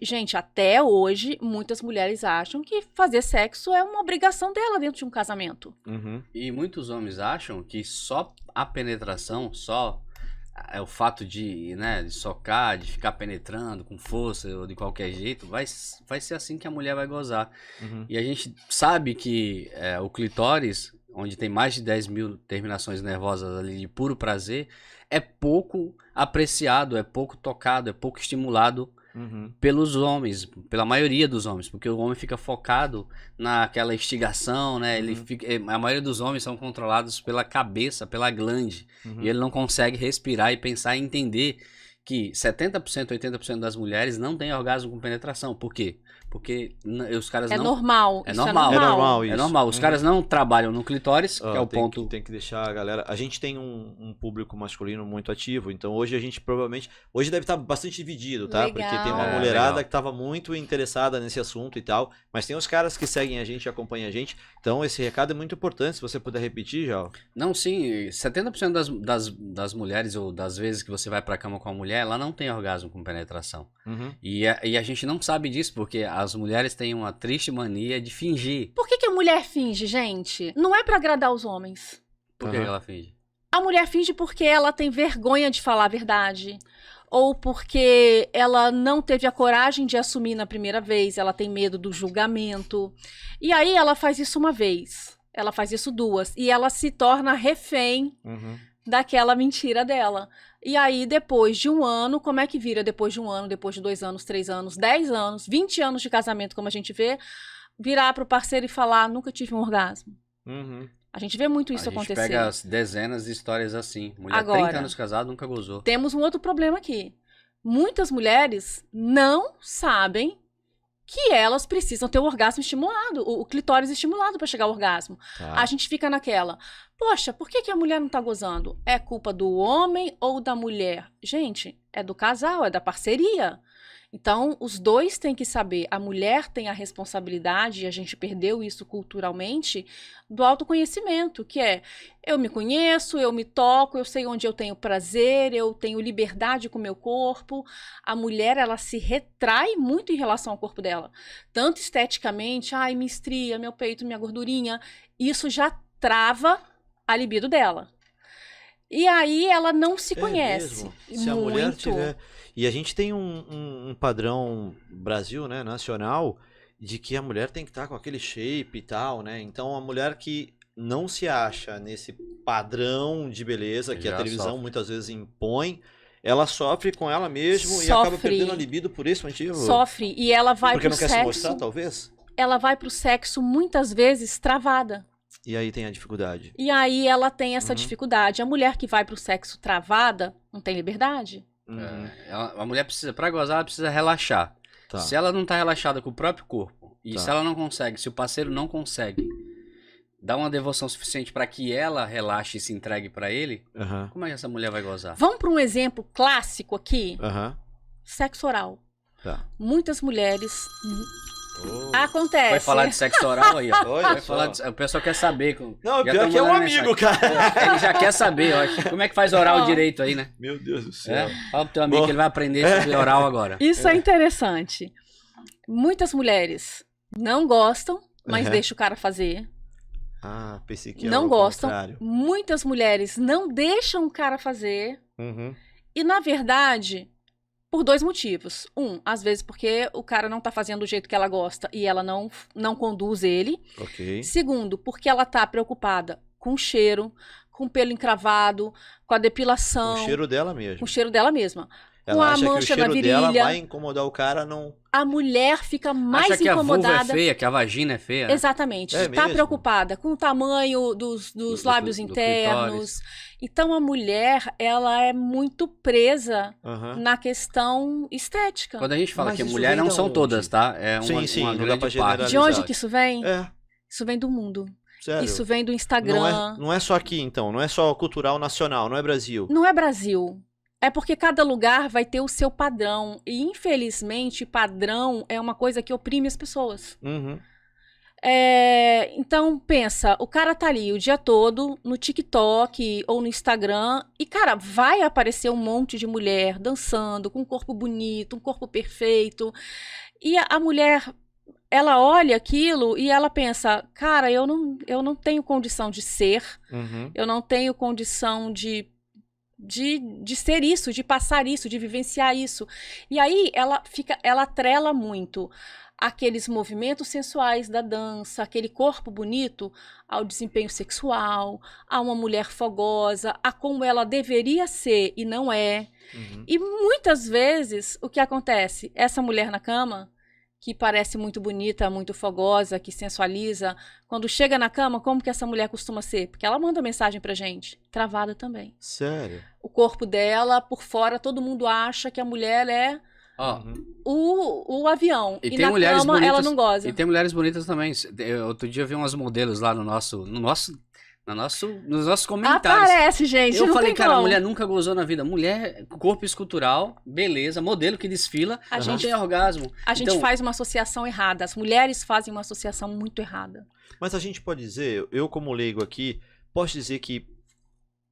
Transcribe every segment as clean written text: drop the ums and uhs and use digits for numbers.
gente, até hoje, muitas mulheres acham que fazer sexo é uma obrigação dela dentro de um casamento. E muitos homens acham que só a penetração, só o fato de, né, de socar, de ficar penetrando com força ou de qualquer jeito, vai ser assim que a mulher vai gozar. E a gente sabe que o clitóris, onde tem mais de 10 mil terminações nervosas ali de puro prazer, é pouco apreciado, é pouco tocado, é pouco estimulado pelos homens, pela maioria dos homens, porque o homem fica focado naquela instigação, né? A maioria dos homens são controlados pela cabeça, pela glande, e ele não consegue respirar e pensar e entender que 70%, 80% das mulheres não têm orgasmo com penetração. Por quê? Porque os caras não... Normal. É Isso normal. é normal. É normal isso. É normal. Os caras não trabalham no clitóris, que é o ponto... Tem que deixar a galera... A gente tem um público masculino muito ativo, então hoje a gente provavelmente... Hoje deve estar bastante dividido, tá? Legal. Porque tem uma mulherada que estava muito interessada nesse assunto e tal, mas tem os caras que seguem a gente e acompanham a gente. Então esse recado é muito importante, se você puder repetir, já. Não, sim. 70% das mulheres, ou das vezes que você vai pra cama com a mulher, ela não tem orgasmo com penetração. E a gente não sabe disso, porque as mulheres têm uma triste mania de fingir. Por que a mulher finge, gente? Não é pra agradar os homens. Por que ela finge? A mulher finge porque ela tem vergonha de falar a verdade. Ou porque ela não teve a coragem de assumir na primeira vez, ela tem medo do julgamento. E aí ela faz isso uma vez, ela faz isso duas, e ela se torna refém daquela mentira dela. E aí, depois de um ano, como é que vira depois de um ano, depois de 2 anos, 3 anos, 10 anos, 20 anos de casamento, como a gente vê, virar pro parceiro e falar, nunca tive um orgasmo. A gente vê muito isso acontecer. A gente pega dezenas de histórias assim. Mulher Agora, 30 anos casada, nunca gozou. Temos um outro problema aqui. Muitas mulheres não sabem que elas precisam ter o orgasmo estimulado, o clitóris estimulado para chegar ao orgasmo. A gente fica naquela, poxa, por que a mulher não tá gozando? É culpa do homem ou da mulher? Gente, é do casal, é da parceria. Então, os dois têm que saber, a mulher tem a responsabilidade, e a gente perdeu isso culturalmente, do autoconhecimento, que é, eu me conheço, eu me toco, eu sei onde eu tenho prazer, eu tenho liberdade com o meu corpo. A mulher, ela se retrai muito em relação ao corpo dela. Tanto esteticamente, ai, minha estria, meu peito, minha gordurinha, isso já trava a libido dela. E aí, ela não se conhece. Mesmo. Se a mulher tiver... E a gente tem um padrão Brasil, né, nacional, de que a mulher tem que estar com aquele shape e tal, né? Então a mulher que não se acha nesse padrão de beleza que a televisão muitas vezes impõe, ela sofre com ela mesma e acaba perdendo a libido por esse motivo. Sofre, e ela vai porque pro não sexo... quer se mostrar, talvez? Ela vai pro sexo muitas vezes travada. E aí tem a dificuldade. E aí ela tem essa dificuldade. A mulher que vai pro sexo travada não tem liberdade. A mulher precisa, pra gozar, ela precisa relaxar. Se ela não tá relaxada com o próprio corpo, e se ela não consegue, se o parceiro não consegue dar uma devoção suficiente pra que ela relaxe e se entregue pra ele, como é que essa mulher vai gozar? Vamos pra um exemplo clássico aqui? Sexo oral. Muitas mulheres... Acontece. Vai falar de sexo oral aí, ó. O pessoal quer saber. Não, pior que é um amigo, cara. Ele já quer saber, ó. Como é que faz oral direito aí, né? Meu Deus do céu. Fala pro teu amigo que ele vai aprender sobre oral agora. Isso é interessante. Muitas mulheres não gostam, mas deixam o cara fazer. Pensei que não gostam. Contrário. Muitas mulheres não deixam o cara fazer. E, na verdade... Por 2 motivos. Às vezes porque o cara não tá fazendo do jeito que ela gosta e ela não conduz ele. Segundo, porque ela tá preocupada com o cheiro, com o pelo encravado, com a depilação. Com o cheiro dela mesma. Com o cheiro dela mesma. Ela acha a mancha que o cheiro na virilha. dela vai incomodar o cara, não... A mulher fica mais acha que incomodada. A vulva é feia, que a vagina é feia. Né? Exatamente. Tá preocupada com o tamanho dos lábios internos. Então a mulher, ela é muito presa na questão estética. Quando a gente fala que mulher não são todas, tá? É uma grande parte. De onde que isso vem? É. Isso vem do mundo. Sério? Isso vem do Instagram. Não é só aqui, então. Não é só cultural nacional. Não é Brasil. Não é Brasil. É porque cada lugar vai ter o seu padrão. E, infelizmente, padrão é uma coisa que oprime as pessoas. Então, pensa, o cara tá ali o dia todo no TikTok ou no Instagram e, cara, vai aparecer um monte de mulher dançando, com um corpo bonito, um corpo perfeito. E a mulher, ela olha aquilo e ela pensa, cara, eu não tenho condição de ser, eu não tenho condição de ser isso, de passar isso, de vivenciar isso. E aí ela atrela muito aqueles movimentos sensuais da dança, aquele corpo bonito, ao desempenho sexual, a uma mulher fogosa, a como ela deveria ser e não é. E muitas vezes, o que acontece? Essa mulher na cama, que parece muito bonita, muito fogosa, que sensualiza, quando chega na cama, como que essa mulher costuma ser? Porque ela manda mensagem pra gente, travada também. Sério? O corpo dela, por fora, todo mundo acha que a mulher é o avião. E na cama, bonitas, ela não goza. E tem mulheres bonitas também. Outro dia eu vi umas modelos lá nos nossos comentários. Aparece, gente. Eu falei, cara, a mulher nunca gozou na vida. Mulher, corpo escultural, beleza, modelo que desfila, a gente tem orgasmo. A gente faz uma associação errada. As mulheres fazem uma associação muito errada. Mas a gente pode dizer, eu como leigo aqui, posso dizer que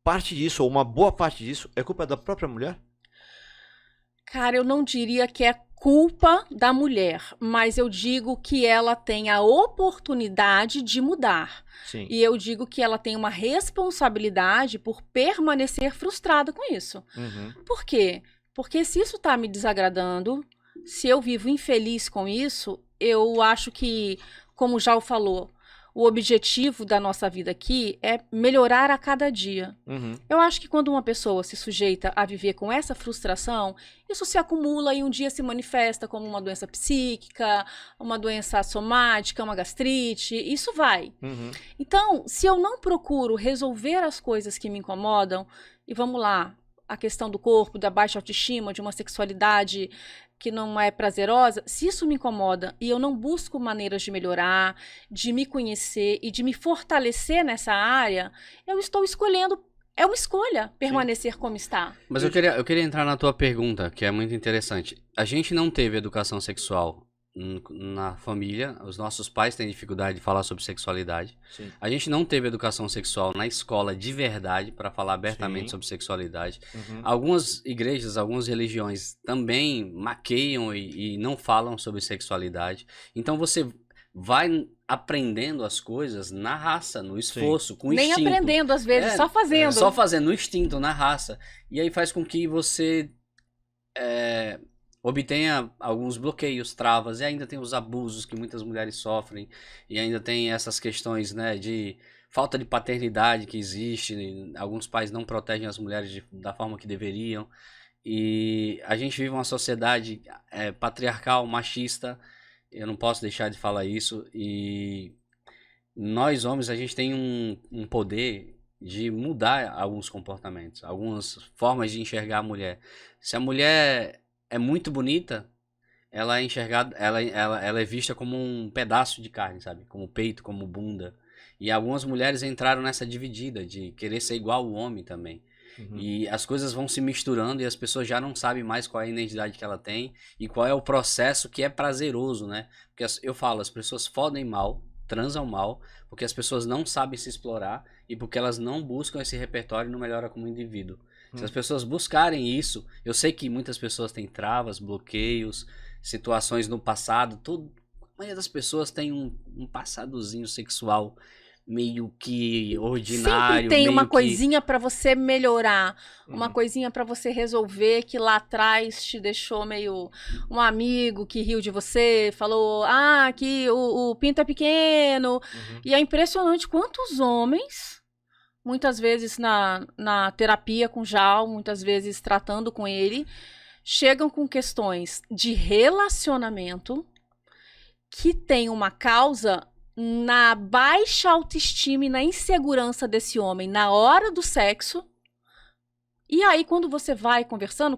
parte disso, ou uma boa parte disso, é culpa da própria mulher? Cara, eu não diria que é culpa da mulher, mas eu digo que ela tem a oportunidade de mudar. Sim. E eu digo que ela tem uma responsabilidade por permanecer frustrada com isso. Por quê? Porque se isso tá me desagradando, se eu vivo infeliz com isso, eu acho que, como o Jal falou, o objetivo da nossa vida aqui é melhorar a cada dia. Eu acho que quando uma pessoa se sujeita a viver com essa frustração, isso se acumula e um dia se manifesta como uma doença psíquica, uma doença somática, uma gastrite, isso vai. Então, se eu não procuro resolver as coisas que me incomodam, e vamos lá, a questão do corpo, da baixa autoestima, de uma sexualidade que não é prazerosa, se isso me incomoda e eu não busco maneiras de melhorar, de me conhecer e de me fortalecer nessa área, eu estou escolhendo, é uma escolha permanecer como está. Mas eu queria entrar na tua pergunta, que é muito interessante. A gente não teve educação sexual na família, os nossos pais têm dificuldade de falar sobre sexualidade. Sim. A gente não teve educação sexual na escola de verdade para falar abertamente Sim. sobre sexualidade. Algumas igrejas, algumas religiões também maqueiam e não falam sobre sexualidade. Então você vai aprendendo as coisas na raça, no esforço, com nem instinto. Nem aprendendo às vezes, só fazendo. Só fazendo, no instinto, na raça. E aí faz com que você obtenha alguns bloqueios, travas, e ainda tem os abusos que muitas mulheres sofrem, e ainda tem essas questões, né, de falta de paternidade que existe, alguns pais não protegem as mulheres da forma que deveriam, e a gente vive uma sociedade patriarcal, machista, eu não posso deixar de falar isso, e nós homens, a gente tem um poder de mudar alguns comportamentos, algumas formas de enxergar a mulher. Se a mulher é muito bonita, ela é enxergada, ela é vista como um pedaço de carne, sabe? Como peito, como bunda. E algumas mulheres entraram nessa dividida de querer ser igual ao homem também. E as coisas vão se misturando e as pessoas já não sabem mais qual é a identidade que ela tem e qual é o processo que é prazeroso, né? Porque eu falo, as pessoas fodem mal, transam mal, porque as pessoas não sabem se explorar e porque elas não buscam esse repertório e não melhoram como indivíduo. Se as pessoas buscarem isso, eu sei que muitas pessoas têm travas, bloqueios, situações no passado, a maioria das pessoas tem um passadozinho sexual meio que ordinário. Sempre tem uma que... coisinha pra você melhorar, uma coisinha pra você resolver que lá atrás te deixou meio um amigo que riu de você, falou, que o pinto é pequeno. E é impressionante quantos homens, muitas vezes na terapia com Jal, muitas vezes tratando com ele, chegam com questões de relacionamento que tem uma causa na baixa autoestima e na insegurança desse homem na hora do sexo. E aí, quando você vai conversando,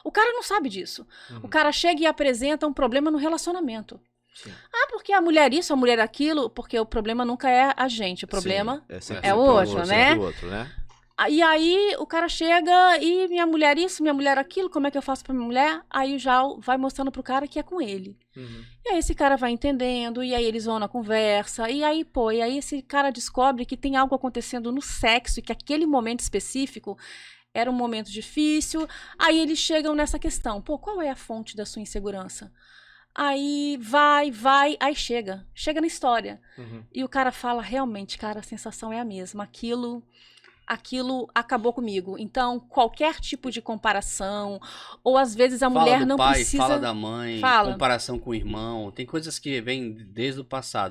o cara não sabe disso. O cara chega e apresenta um problema no relacionamento. Sim. Porque a mulher isso, a mulher aquilo, porque o problema nunca é a gente, o problema Sim, é o outro, né? Do outro, né? E aí o cara chega e minha mulher isso, minha mulher aquilo, como é que eu faço pra minha mulher? Aí já vai mostrando pro cara que é com ele. E aí esse cara vai entendendo, e aí eles vão na conversa, e aí, pô, e aí esse cara descobre que tem algo acontecendo no sexo, e que aquele momento específico era um momento difícil. Aí eles chegam nessa questão, pô, qual é a fonte da sua insegurança? Aí vai, aí chega na história. E o cara fala, realmente, cara, a sensação é a mesma, aquilo acabou comigo. Então, qualquer tipo de comparação, ou às vezes a mulher não pai, precisa... fala da mãe, Fala. comparação com o irmão, tem coisas que vêm desde o passado.